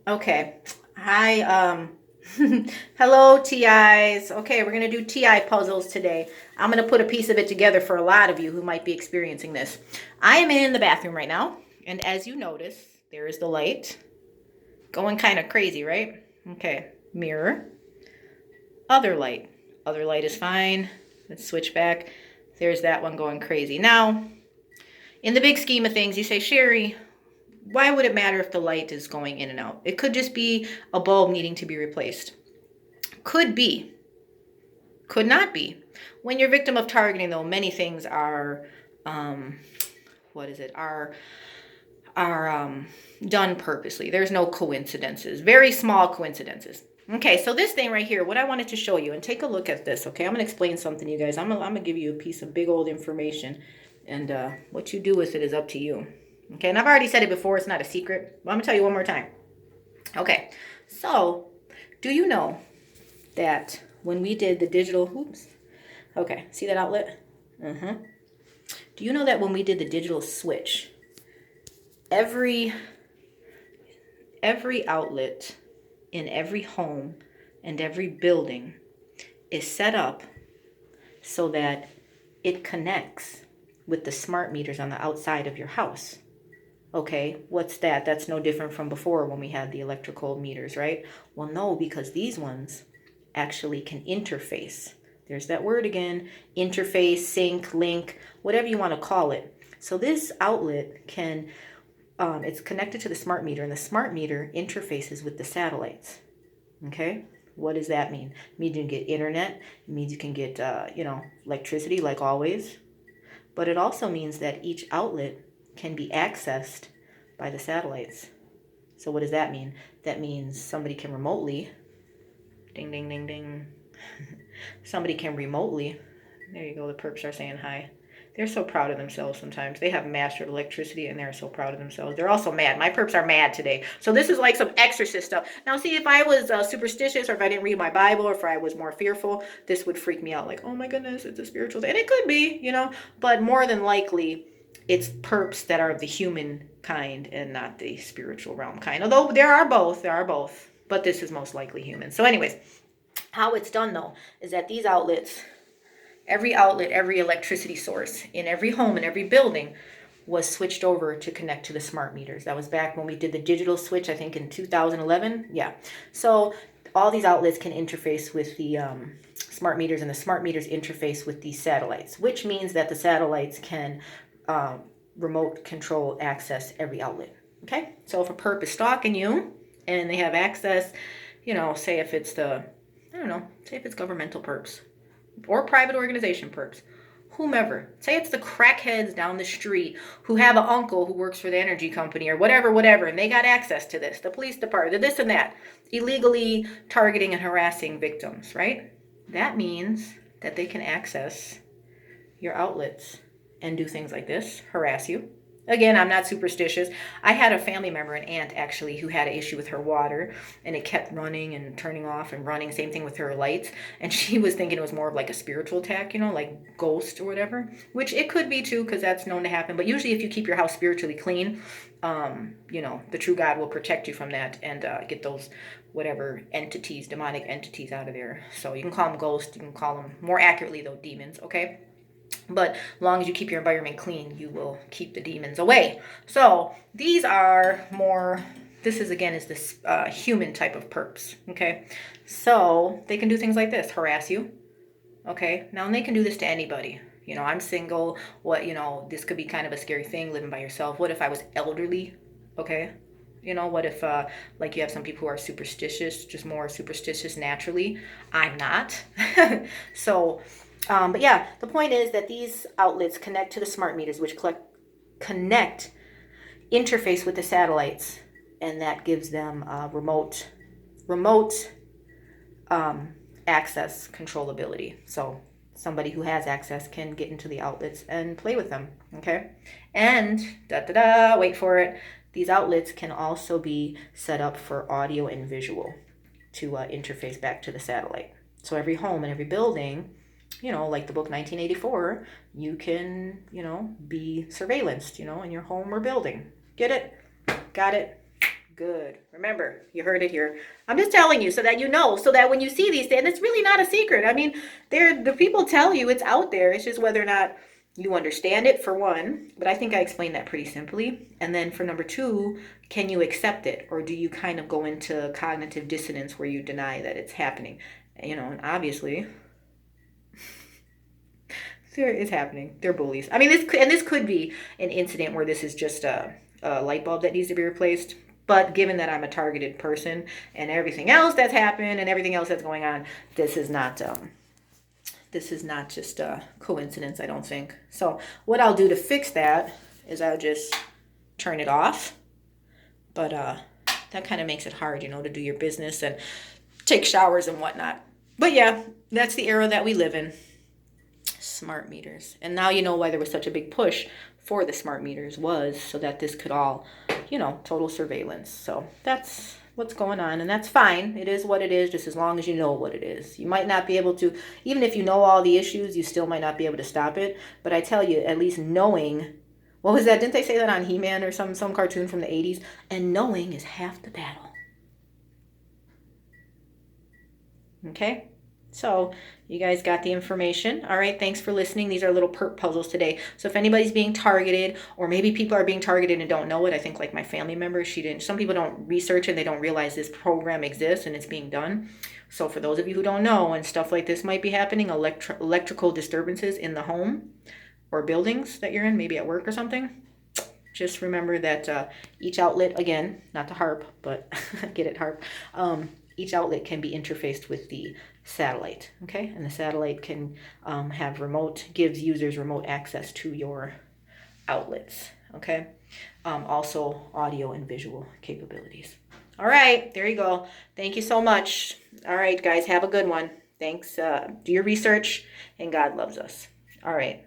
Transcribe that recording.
Okay. Hi, hello, TIs. Okay, we're gonna do TI puzzles today. I'm gonna put a piece of it together for a lot of you who might be experiencing this. I am in the bathroom right now, and as you notice, there is the light going kind of crazy, right? Okay, mirror, other light. Other light is fine. Let's switch back. There's that one going crazy. Now, in the big scheme of things, you say, Sherry, why would it matter if the light is going in and out? It could just be a bulb needing to be replaced. Could be. Could not be. When you're victim of targeting, though, many things are, um, are done purposely. There's no coincidences. Very small coincidences. Okay, so this thing right here, what I wanted to show you, and take a look at this, okay? I'm going to explain something to you guys. I'm gonna give you a piece of big old information, and what you do with it is up to you. Okay, and I've already said it before. It's not a secret, but I'm going to tell you one more time. Okay, so do you know that when we did the digital, oops, okay, see that outlet? Do you know that when we did the digital switch, every outlet in every home and every building is set up so that it connects with the smart meters on the outside of your house? Okay, what's that? That's no different from before when we had the electrical meters, right? Well, no, because these ones actually can interface. There's that word again, interface, sync, link, whatever you want to call it. So this outlet can, it's connected to the smart meter, and the smart meter interfaces with the satellites. Okay, what does that mean? It means you can get internet. It means you can get, electricity like always. But it also means that each outlet can be accessed by the satellites. So what does that mean? That means somebody can remotely, ding, ding, ding, ding. Somebody can remotely, there you go, the perps are saying hi. They're so proud of themselves sometimes. They have mastered electricity and they're so proud of themselves. They're also mad. My perps are mad today. So this is like some exorcist stuff. Now, see, if I was superstitious, or if I didn't read my Bible, or if I was more fearful, this would freak me out. Like, oh my goodness, it's a spiritual thing. And it could be, but more than likely, it's perps that are of the human kind and not the spiritual realm kind. Although there are both. But this is most likely human. So anyways, how it's done, though, is that these outlets, every outlet, every electricity source in every home and every building was switched over to connect to the smart meters. That was back when we did the digital switch, I think in 2011. Yeah. So all these outlets can interface with the smart meters, and the smart meters interface with the satellites, which means that the satellites can remote control access every outlet. Okay? So if a perp is stalking you and they have access, say if it's say if it's governmental perps or private organization perps, whomever. Say it's the crackheads down the street who have an uncle who works for the energy company or whatever, and they got access to this, the police department, this and that, illegally targeting and harassing victims, right? That means that they can access your outlets and do things like this, harass you. Again, I'm not superstitious. I had a family member, an aunt actually, who had an issue with her water, and it kept running and turning off and running. Same thing with her lights. And she was thinking it was more of like a spiritual attack, like ghost or whatever, which it could be too, because that's known to happen. But usually if you keep your house spiritually clean, the true God will protect you from that and get those whatever entities, demonic entities out of there. So you can call them ghosts. You can call them, more accurately though, demons, okay? But as long as you keep your environment clean, you will keep the demons away. So these are more, this is this human type of perps, okay? So they can do things like this, harass you, okay? Now, and they can do this to anybody. I'm single. This could be kind of a scary thing, living by yourself. What if I was elderly, okay? What if, you have some people who are superstitious, just more superstitious naturally. I'm not. So... but yeah, the point is that these outlets connect to the smart meters, which interface with the satellites, and that gives them remote access controllability. So somebody who has access can get into the outlets and play with them. Okay, and wait for it. These outlets can also be set up for audio and visual to interface back to the satellite. So every home and every building, like the book 1984, you can, be surveillanced, in your home or building. Get it? Got it? Good. Remember, you heard it here. I'm just telling you so that you know, so that when you see these things, it's really not a secret. I mean, the people tell you it's out there. It's just whether or not you understand it, for one. But I think I explained that pretty simply. And then for number two, can you accept it? Or do you kind of go into cognitive dissonance where you deny that it's happening? And obviously, it's happening. They're bullies. I mean, this could be an incident where this is just a light bulb that needs to be replaced. But given that I'm a targeted person and everything else that's happened and everything else that's going on, this is not just a coincidence, I don't think. So what I'll do to fix that is I'll just turn it off. But that kind of makes it hard, to do your business and take showers and whatnot. But yeah, that's the era that we live in. Smart meters. And now you know why there was such a big push for the smart meters, was so that this could all, total surveillance. So that's what's going on, and that's fine. It is what it is, just as long as you know what it is. You might not be able to, even if you know all the issues, you still might not be able to stop it. But I tell you, at least knowing, what was that? Didn't they say that on He-Man or some cartoon from the 80s? And knowing is half the battle. Okay? So you guys got the information. All right, thanks for listening. These are little perp puzzles today. So if anybody's being targeted, or maybe people are being targeted and don't know it, I think like my family member, some people don't research and they don't realize this program exists and it's being done. So for those of you who don't know, and stuff like this might be happening, electrical disturbances in the home or buildings that you're in, maybe at work or something, just remember that each outlet, again, not to harp, but get it, harp, each outlet can be interfaced with the satellite, okay? And the satellite can gives users remote access to your outlets, okay? Also audio and visual capabilities. All right, there you go. Thank you so much. All right, guys, have a good one. Thanks. Do your research, and God loves us. All right.